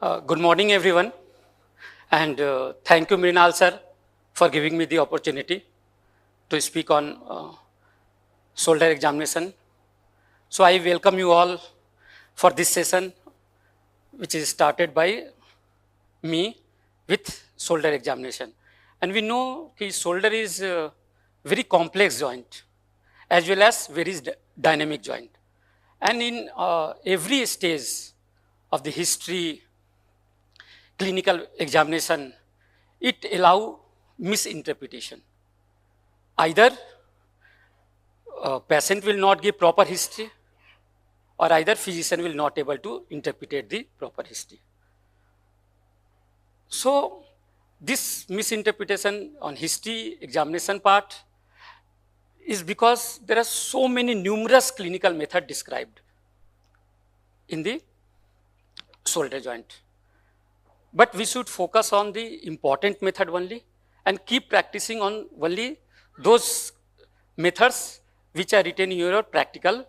Good morning, everyone, and thank you, Mrinal sir, for giving me the opportunity to speak on soldier examination. So I welcome you all for this session, which is started by me with shoulder examination. And we know that shoulder is a very complex joint as well as very dynamic joint. And in every stage of the history, clinical examination, it allow misinterpretation. Either patient will not give proper history or either physician will not able to interpret the proper history. So this misinterpretation on history examination part is because there are so many numerous clinical method described in the shoulder joint. But we should focus on the important method only and keep practicing on only those methods which are written in your practical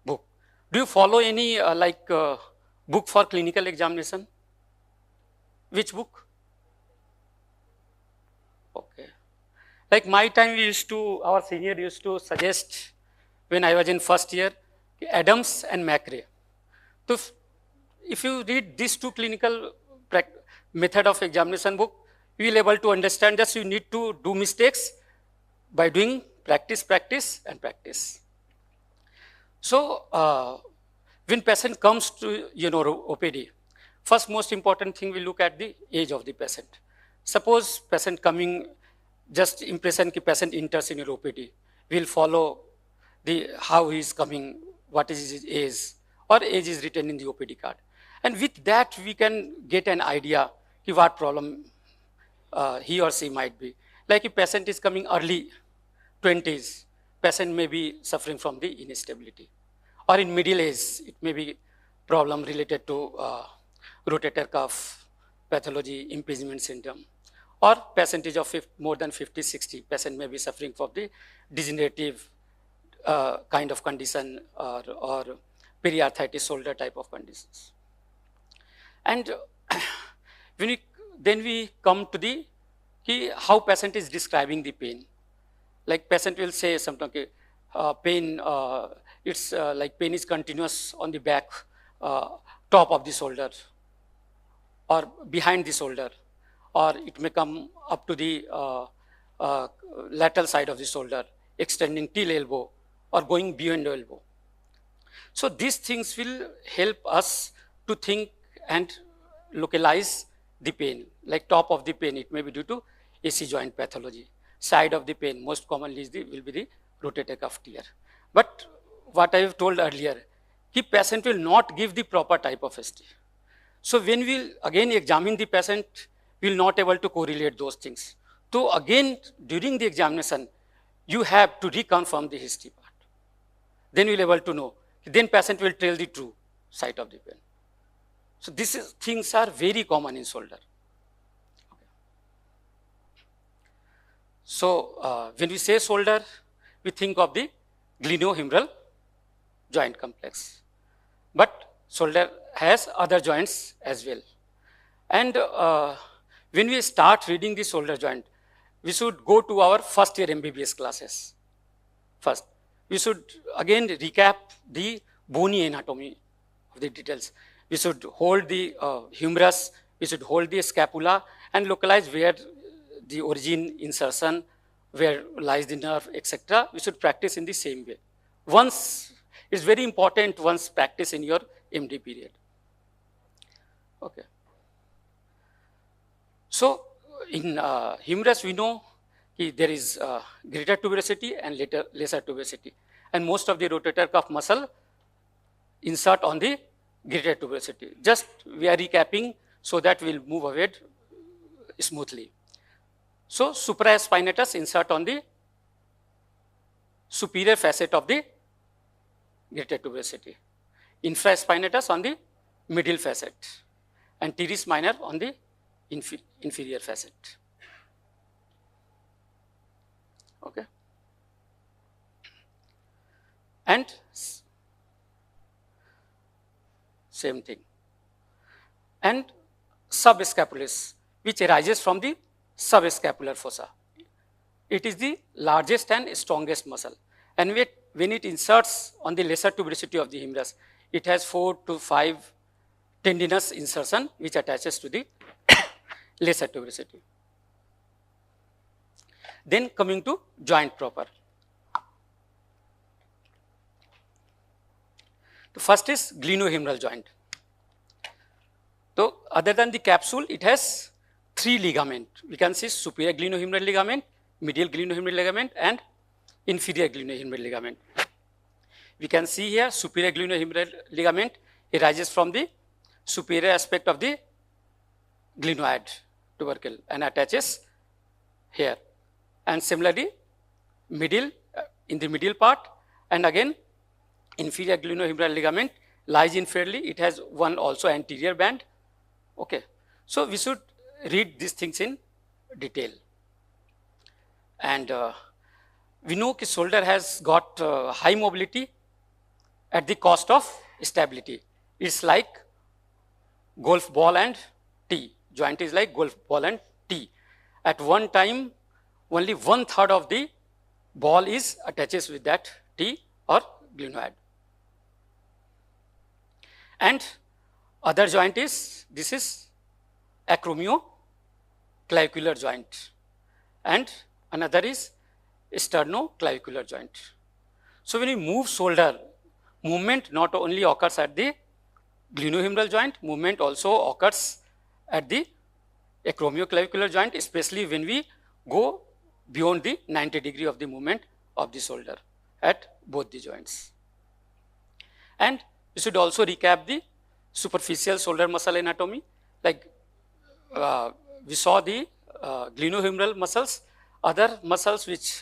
book. Do you follow any book for clinical examination? Which book? Okay. Like my time, our senior used to suggest when I was in first year, Adams and McRae. So if you read these two clinical method of examination book, you will able to understand that you need to do mistakes by doing practice, practice, and practice. So when patient comes to OPD, first most important thing we look at the age of the patient. Suppose patient coming, just impression ki patient enters in your OPD, we'll follow the how he is coming, what is his age, or age is written in the OPD card. And with that, we can get an idea ki what problem he or she might be. Like if patient is coming early 20s, patient may be suffering from the instability. Or in middle age, it may be problem related to rotator cuff, pathology, impingement syndrome. Or percentage of more than 50, 60, patient may be suffering from the degenerative kind of condition or periarthritis shoulder type of conditions. And then we come to the how patient is describing the pain. Like patient will say something, pain, it's like pain is continuous on the back, top of the shoulder or behind the shoulder, or it may come up to the lateral side of the shoulder, extending till elbow or going beyond the elbow. So these things will help us to think and localize the pain. Like top of the pain, it may be due to AC joint pathology. Side of the pain, most commonly will be the rotator cuff tear. But what I have told earlier, the patient will not give the proper type of history. So when we again examine the patient, we will not able to correlate those things. So again, during the examination, you have to reconfirm the history part. Then you will able to know. Then patient will tell the true site of the pain. So these things are very common in shoulder. Okay. So when we say shoulder, we think of the glenohumeral joint complex. But shoulder has other joints as well. And when we start reading the shoulder joint, we should go to our first year MBBS classes first. We should again recap the bony anatomy of the details. We should hold the humerus, we should hold the scapula and localize where the origin, insertion, where lies the nerve, etc. We should practice in the same way. Once, it's very important once practice in your MD period. Okay. So in humerus, we know there is greater tuberosity and lesser tuberosity. And most of the rotator cuff muscle insert on the greater tuberosity. Just we are recapping so that we'll move ahead smoothly. So supraspinatus insert on the superior facet of the greater tuberosity. Infraspinatus on the middle facet. And teres minor on the inferior facet. Okay. And same thing. And subscapularis, which arises from the subscapular fossa. It is the largest and strongest muscle, and when it inserts on the lesser tuberosity of the humerus, it has 4 to 5 tendinous insertion which attaches to the lesser tuberosity. Then coming to joint proper. The first is glenohumeral joint. So other than the capsule, it has 3 ligaments. We can see superior glenohumeral ligament, medial glenohumeral ligament, and inferior glenohumeral ligament. We can see here superior glenohumeral ligament arises from the superior aspect of the glenoid tubercle and attaches here. And similarly, middle in the middle part, and again inferior glenohumeral ligament lies inferiorly. It has one also anterior band. Okay, so we should read these things in detail. And we know that shoulder has got high mobility at the cost of stability. It's like golf ball and tee. Joint is like golf ball and tee. At one time, only 1/3 of the ball is attaches with that tee or glenoid. And other joint is, this is acromioclavicular joint, and another is sternoclavicular joint. So when you move shoulder, movement not only occurs at the glenohumeral joint, movement also occurs at the acromioclavicular joint, especially when we go beyond the 90° of the movement of the shoulder at both the joints. And we should also recap the superficial shoulder muscle anatomy. Like we saw the glenohumeral muscles, other muscles which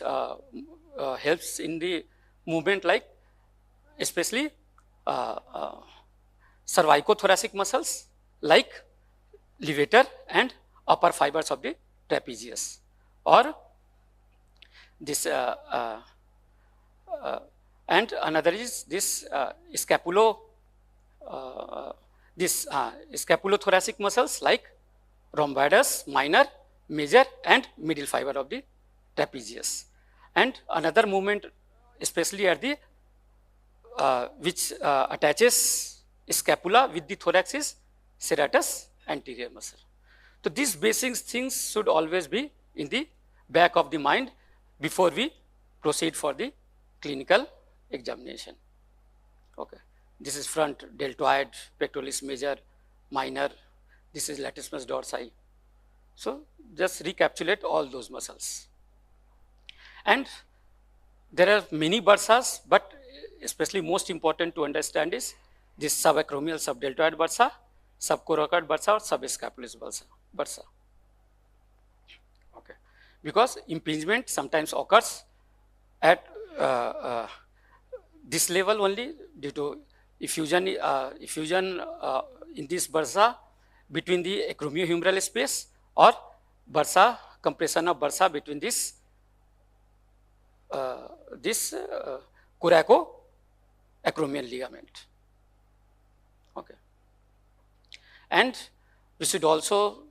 helps in the movement, like especially cervicothoracic muscles like levator and upper fibers of the trapezius, or this and another is this scapulothoracic muscles like rhomboides minor, major, and middle fiber of the trapezius. And another movement especially at the which attaches scapula with the thorax is serratus anterior muscle. So these basic things should always be in the back of the mind before we proceed for the clinical examination. Okay. This is front deltoid, pectoralis major, minor. This is latissimus dorsi. So just recapitulate all those muscles. And there are many bursas, but especially most important to understand is this subacromial subdeltoid bursa, subcoracoid bursa, or subscapular bursa. Okay. Because impingement sometimes occurs at this level only due to effusion in this bursa between the acromiohumeral space, or bursa, compression of bursa between this coracoacromial ligament. Okay. And we should also,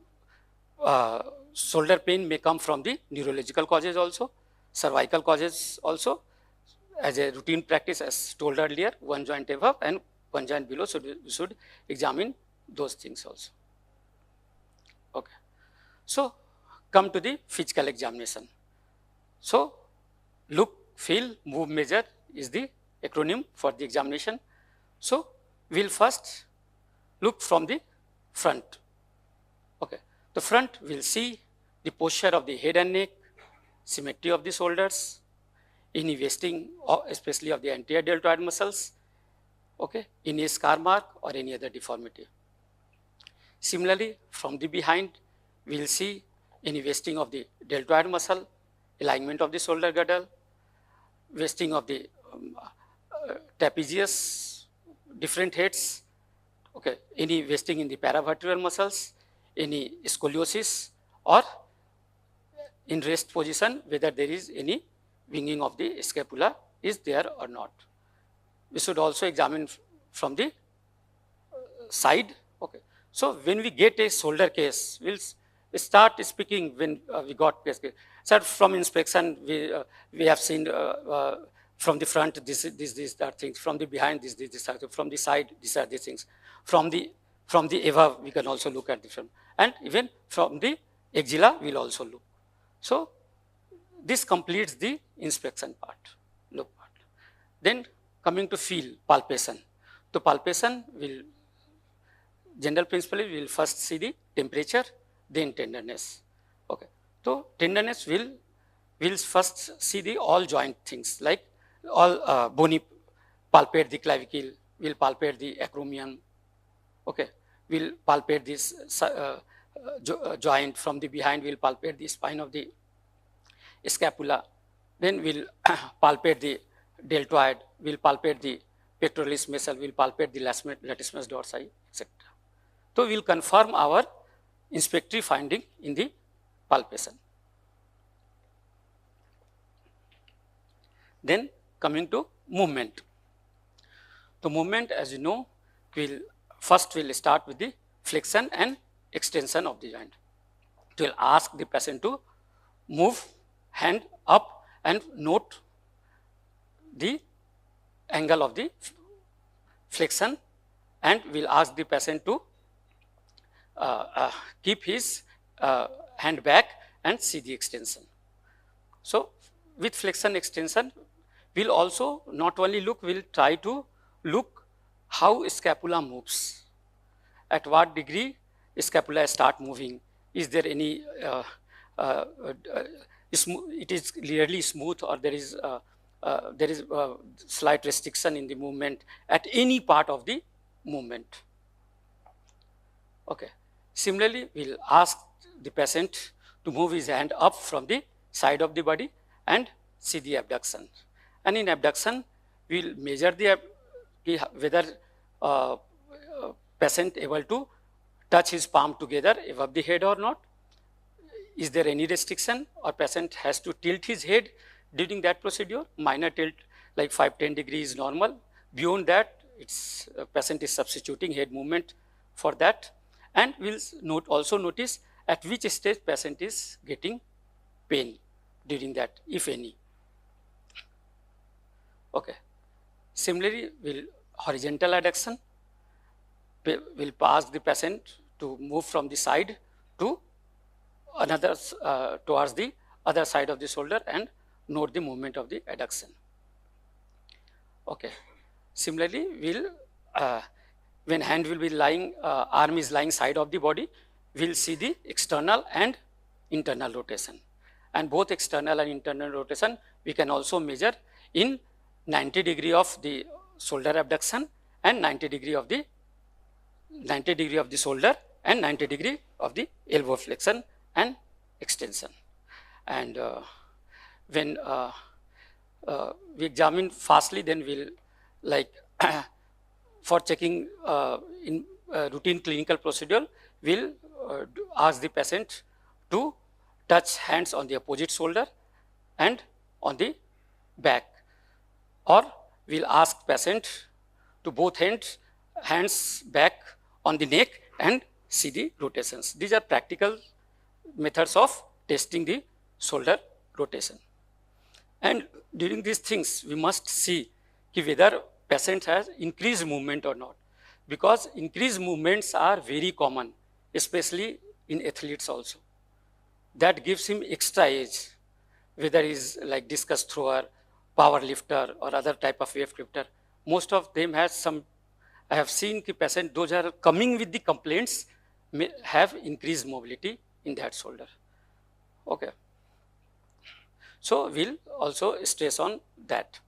shoulder pain may come from the neurological causes also, cervical causes also. As a routine practice, as told earlier, one joint above and one joint below, so we should examine those things also. Okay. So come to the physical examination. So look, feel, move, measure is the acronym for the examination. So we'll first look from the front. Okay. The front, we'll see the posture of the head and neck, symmetry of the shoulders, any wasting especially of the anterior deltoid muscles, okay, any scar mark or any other deformity. Similarly, from the behind, we will see any wasting of the deltoid muscle, alignment of the shoulder girdle, wasting of the trapezius, different heads, okay, any wasting in the paravertebral muscles, any scoliosis, or in rest position, whether there is any winging of the scapula is there or not. We should also examine from the side. Okay. So when we get a shoulder case, we'll start speaking when we got case. So from inspection, we have seen from the front, these are things. From the behind, this are, from the side, these are the things. From the above, we can also look at the front. And even from the axilla, we'll also look. So this completes the inspection part, look part. Then coming to feel, palpation. So palpation will, general principle is we will first see the temperature, then tenderness. Okay. So tenderness will first see the all joint things, like all bony, palpate the clavicle, will palpate the acromion. Okay. Will palpate this joint. From the behind, will palpate the spine of the scapula. Then will palpate the deltoid, will palpate the pectoralis muscle, will palpate the latissimus dorsi, etc. So we will confirm our inspectory finding in the palpation. Then coming to movement. The movement, as you know, will start with the flexion and extension of the joint. It will ask the patient to move hand up and note the angle of the flexion, and will ask the patient to keep his hand back and see the extension. So with flexion extension, we'll also not only look, we'll try to look how scapula moves, at what degree scapula start moving. Is there any, it is clearly smooth, or there is slight restriction in the movement at any part of the movement. Okay. Similarly, we'll ask the patient to move his hand up from the side of the body and see the abduction. And in abduction, we'll measure the whether patient able to touch his palm together above the head or not. Is there any restriction, or patient has to tilt his head during that procedure? Minor tilt like 5-10 degrees is normal. Beyond that, it's patient is substituting head movement for that. And we'll also notice at which stage patient is getting pain during that, if any. Okay. Similarly, we'll horizontal adduction. We'll ask the patient to move from the side to another towards the other side of the shoulder and note the movement of the adduction. Okay. Similarly, we'll when hand will be lying, arm is lying side of the body, we'll see the external and internal rotation. And both external and internal rotation we can also measure in 90 degree of the shoulder abduction and 90 degree of the shoulder and 90 degree of the elbow flexion and extension. And when we examine fastly, then we'll like for checking in routine clinical procedure, we'll ask the patient to touch hands on the opposite shoulder and on the back, or we'll ask patient to both hands back on the neck and see the rotations. These are practical methods of testing the shoulder rotation. And during these things, we must see whether patient has increased movement or not, because increased movements are very common, especially in athletes also. That gives him extra edge, whether he's like discus thrower, power lifter, or other type of weight lifter. Most of them has some, I have seen the patient, those are coming with the complaints, may have increased mobility in that shoulder. Okay. So we'll also stress on that.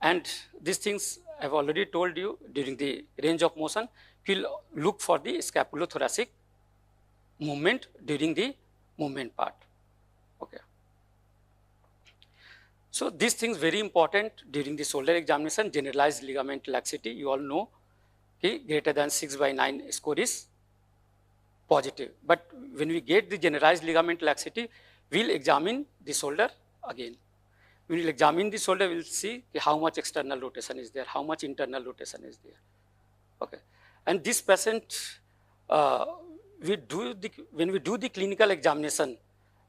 And these things I've already told you during the range of motion, we'll look for the scapulothoracic movement during the movement part. Okay. So these things very important during the shoulder examination. Generalized ligament laxity, you all know, okay, greater than 6/9 score is positive. But when we get the generalized ligament laxity, we'll examine the shoulder again. We will examine the shoulder, we will see how much external rotation is there, how much internal rotation is there. Okay. And this patient uh, when we do the clinical examination,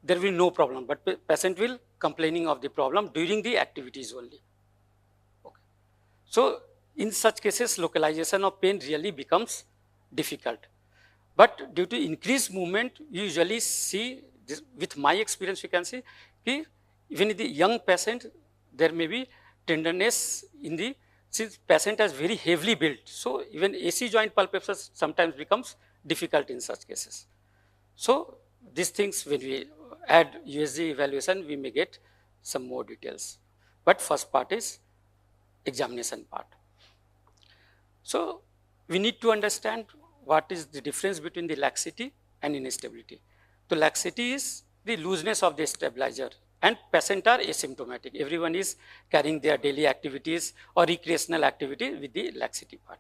there will be no problem, but patient will complaining of the problem during the activities only. Okay. So in such cases, localization of pain really becomes difficult. But due to increased movement, you usually see, this, with my experience, you can see, even in the young patient, there may be tenderness in the, since patient is very heavily built. So even AC joint palpation sometimes becomes difficult in such cases. So these things, when we add USG evaluation, we may get some more details. But first part is examination part. So we need to understand what is the difference between the laxity and instability. So laxity is the looseness of the stabilizer, and patients are asymptomatic. Everyone is carrying their daily activities or recreational activity with the laxity part.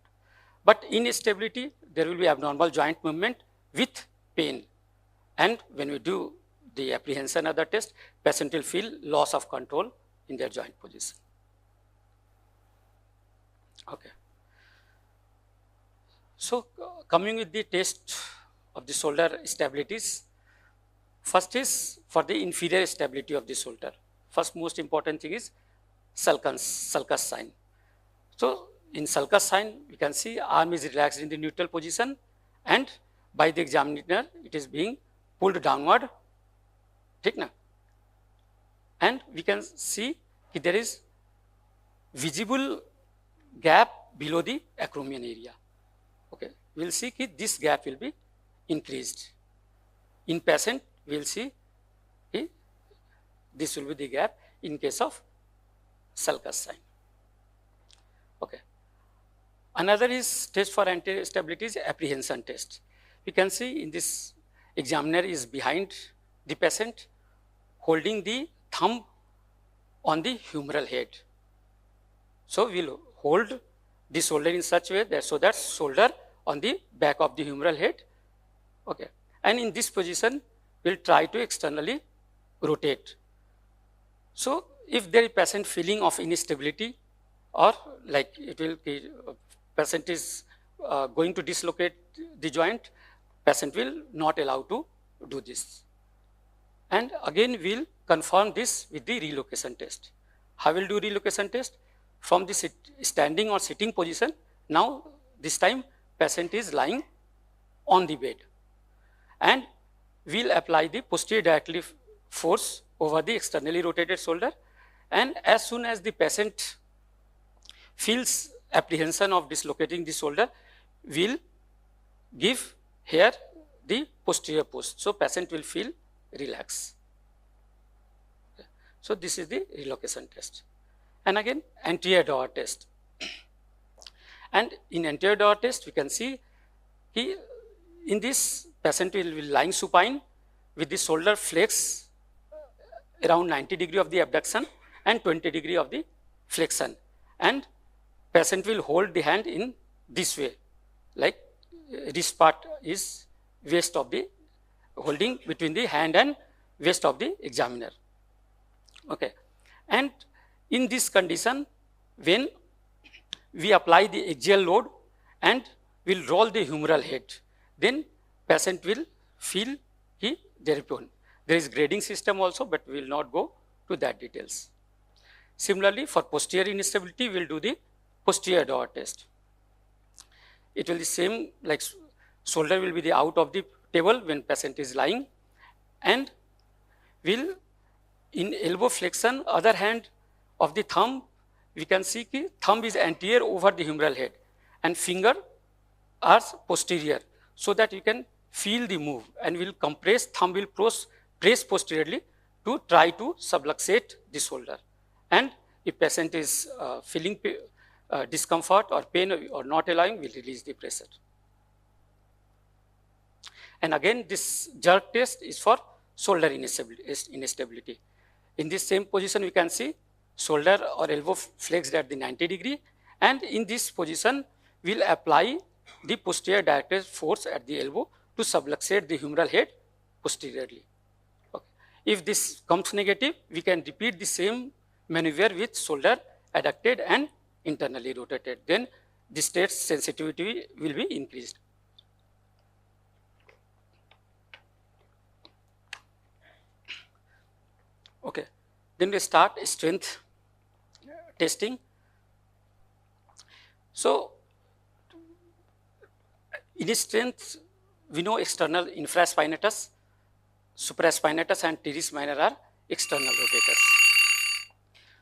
But in instability, there will be abnormal joint movement with pain. And when we do the apprehension other test, patient will feel loss of control in their joint position. Okay. So coming with the test of the shoulder stabilities, first is for the inferior stability of the shoulder. First most important thing is sulcus sign. So in sulcus sign, we can see arm is relaxed in the neutral position, and by the examiner, it is being pulled downward. ठीक ना? And we can see that there is visible gap below the acromion area. Okay, we will see that this gap will be increased. In patient, we will see this will be the gap in case of sulcus sign. Okay. Another is test for anti-stability is apprehension test. We can see in this, examiner is behind the patient, holding the thumb on the humeral head. So we will hold the shoulder in such way that so that shoulder on the back of the humeral head. Okay. And in this position, we will try to externally rotate. So if there is patient feeling of instability, or like it will, patient is going to dislocate the joint, patient will not allow to do this. And again, we will confirm this with the relocation test. How will do relocation test? From the standing or sitting position, now this time patient is lying on the bed, and we will apply the posterior directly force over the externally rotated shoulder, and as soon as the patient feels apprehension of dislocating the shoulder, we will give here the posterior push. So patient will feel relax. Okay. So this is the relocation test. And again, anterior door test. And in anterior door test, we can see in this patient will be lying supine with the shoulder flex around 90 degree of the abduction and 20 degree of the flexion. And patient will hold the hand in this way, like wrist part is waist of the, holding between the hand and waist of the examiner. Okay. And in this condition, when we apply the axial load and will roll the humeral head, then patient will feel their pain. There is grading system also, but we will not go to that details. Similarly, for posterior instability, we will do the posterior door test. It will be the same, like shoulder will be the out of the table when patient is lying, and will in elbow flexion, other hand of the thumb, we can see that thumb is anterior over the humeral head and finger are posterior, so that you can feel the move, and will compress, thumb will press posteriorly to try to subluxate the shoulder. And if patient is feeling discomfort or pain or not allowing, will release the pressure. And again, this jerk test is for shoulder instability. In this same position, we can see shoulder or elbow flexed at the 90 degree, and in this position, we will apply the posterior directed force at the elbow to subluxate the humeral head posteriorly. Okay. If this comes negative, we can repeat the same maneuver with shoulder adducted and internally rotated. Then the state sensitivity will be increased. Then we start strength testing. So in strength, we know external infraspinatus, supraspinatus and teres minor are external rotators.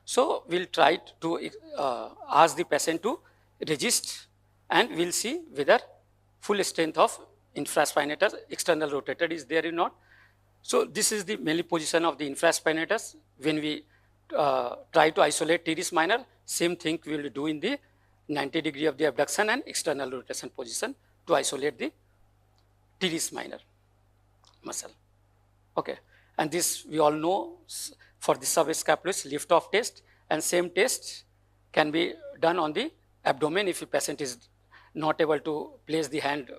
So we'll try to ask the patient to resist, and we'll see whether full strength of infraspinatus external rotator is there or not. So this is the mainly position of the infraspinatus. When we try to isolate teres minor, same thing we will do in the 90 degree of the abduction and external rotation position to isolate the teres minor muscle. Okay, and this we all know for the subscapularis lift off test, and same test can be done on the abdomen. If a patient is not able to place the hand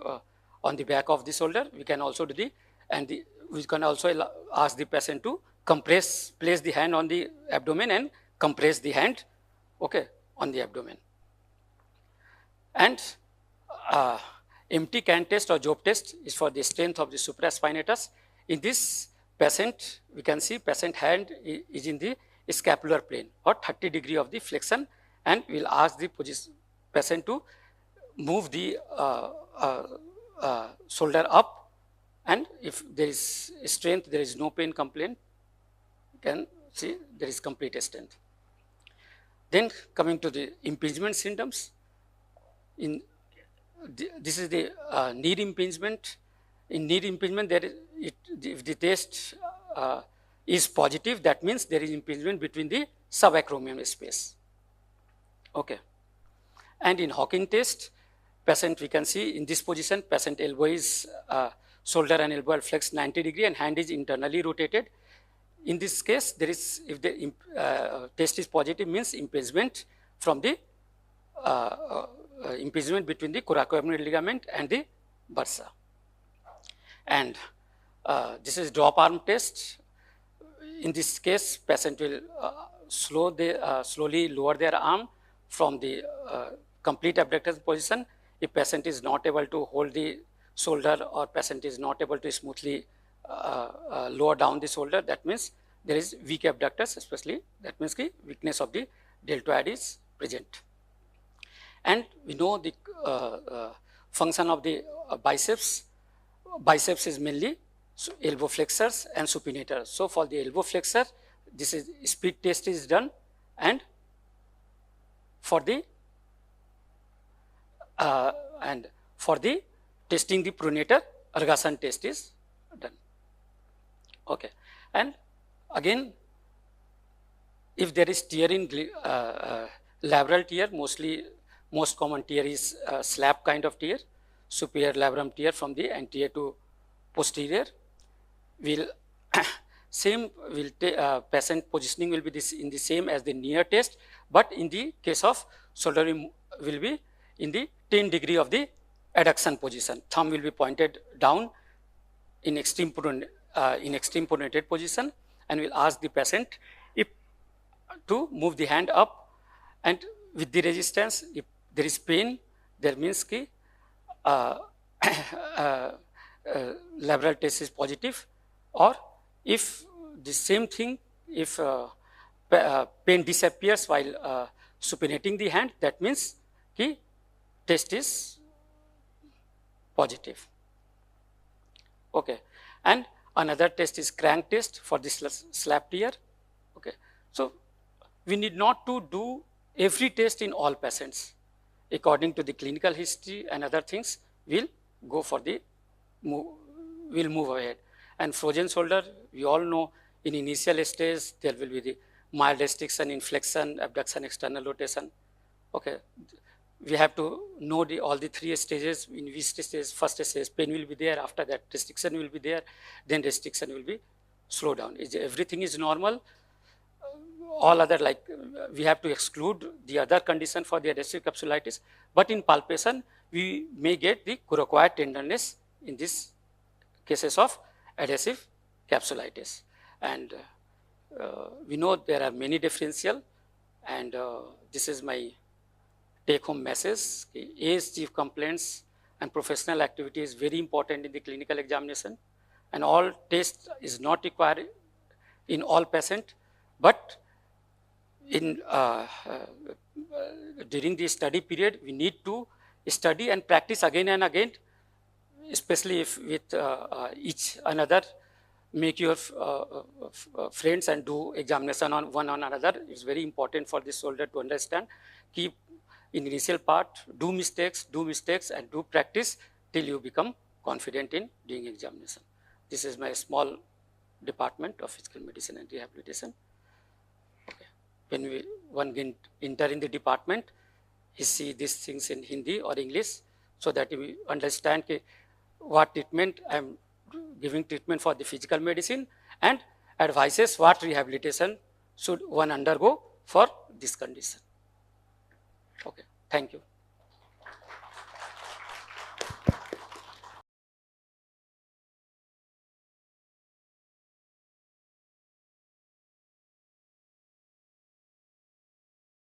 on the back of the shoulder, we can also do we can also ask the patient to place the hand on the abdomen and compress the hand, okay, on the abdomen. And empty can test or Job test is for the strength of the supraspinatus. In this patient, we can see patient hand is in the scapular plane or 30 degree of the flexion, and we will ask the patient to move the shoulder up, and if there is strength, there is no pain complaint, you can see there is complete strength. Then coming to the impingement symptoms, this is the knee impingement. In knee impingement, if the test is positive, that means there is impingement between the subacromial space. Okay. And in Hawking test, patient, we can see in this position, patient elbow is shoulder and elbow are flexed 90 degree and hand is internally rotated. In this case, there is, if the test is positive, means impingement from the impingement between the coracoabdominal ligament and the bursa. And this is drop arm test. In this case, patient will slowly lower their arm from the complete abductor position. If patient is not able to hold the shoulder or patient is not able to smoothly lower down the shoulder, that means there is weak abductors, especially that means the weakness of the deltoid is present. And we know the function of the biceps. Biceps is mainly elbow flexors and supinators. So for the elbow flexor, this is speed test is done, and for the testing the pronator, Ergason test is done. Okay, and again, if there is tear in labral tear, most common tear is slap kind of tear, superior labrum tear from the anterior to posterior. Patient positioning will be in the same as the near test, but in the case of shoulder will be in the 10 degree of the adduction position. Thumb will be pointed down in extreme pronated position, and we'll ask the patient to move the hand up, and with the resistance, if there is pain, that means ki labral test is positive, or if the same thing, if pain disappears while supinating the hand, that means ki test is positive. Okay, and another test is crank test for this slap tear. Okay, so we need not to do every test in all patients. According to the clinical history and other things, we'll go for the we'll move ahead. And frozen shoulder, we all know in initial stage there will be the mild restriction, inflection, abduction, external rotation. Okay, we have to know all the three stages. In which stage, first stage pain will be there, after that restriction will be there, then restriction will be slow down. Everything is normal. All other, like we have to exclude the other condition for the adhesive capsulitis, but in palpation we may get the coracoid tenderness in these cases of adhesive capsulitis. And we know there are many differential, and this is my take home message. Age, chief complaints and professional activity is very important in the clinical examination, and all tests is not required in all patients. But in during the study period, we need to study and practice again and again, especially if with each another, make your friends and do examination on one on another. It's very important for the soldier to understand. Keep in initial part, do mistakes and do practice till you become confident in doing examination. This is my small department of physical medicine and rehabilitation. Okay. When one enter in the department, he see these things in Hindi or English, so that we understand what treatment I am giving treatment for the physical medicine, and advises what rehabilitation should one undergo for this condition. Okay, thank you.